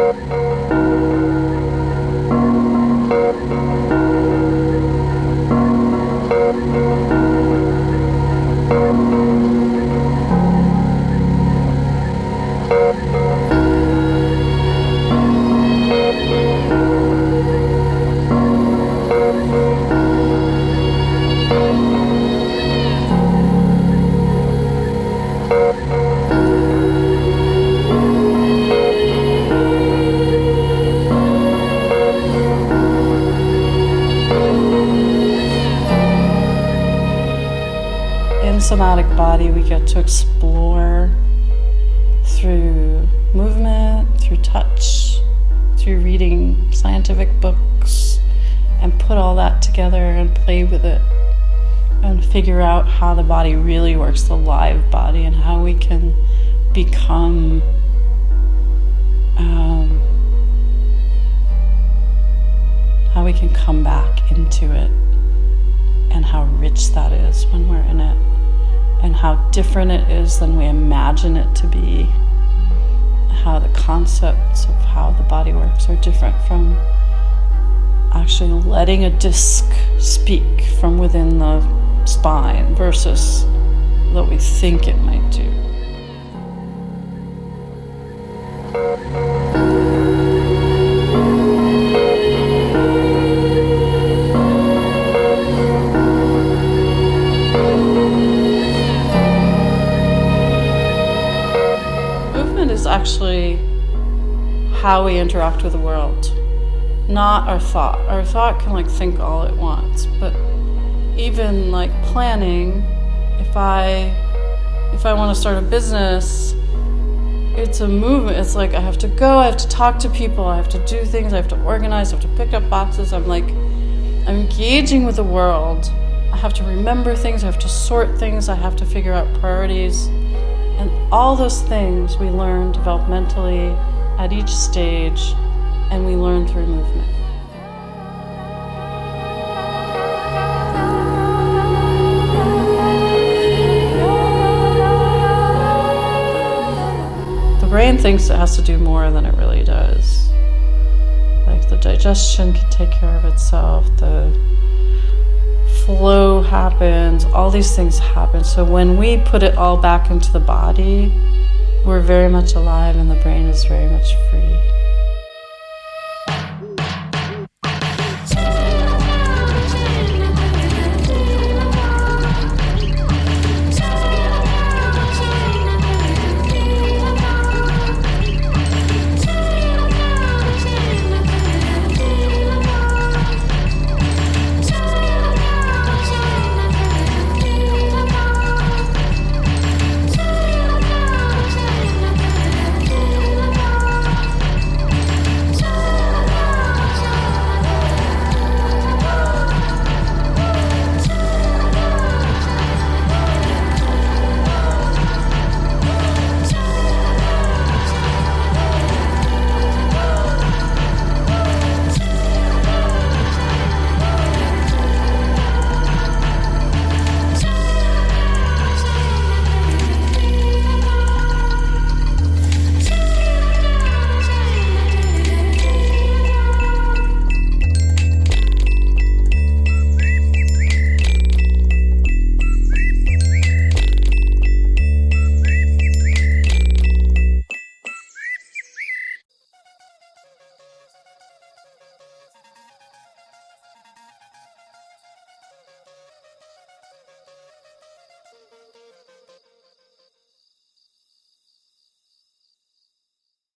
In somatic body, we get to explore through movement, through touch, through reading scientific books, and put all that together and play with it and figure out how the body really works, the live body, and how we can become how we can come back into it, and how rich that is when we're in it, and how different it is than we imagine it to be, how the concepts of how the body works are different from actually letting a disc speak from within the spine versus what we think it might do. Movement is actually how we interact with the world, not our thought. Our thought can think all it wants, but even planning, if I want to start a business, it's a movement. It's I have to go, I have to talk to people, I have to do things, I have to organize, I have to pick up boxes. I'm engaging with the world. I have to remember things, I have to sort things, I have to figure out priorities. And all those things we learn developmentally at each stage, and we learn through movement. The brain thinks it has to do more than it really does. The digestion can take care of itself, the flow happens, all these things happen. So when we put it all back into the body, we're very much alive and the brain is very much free.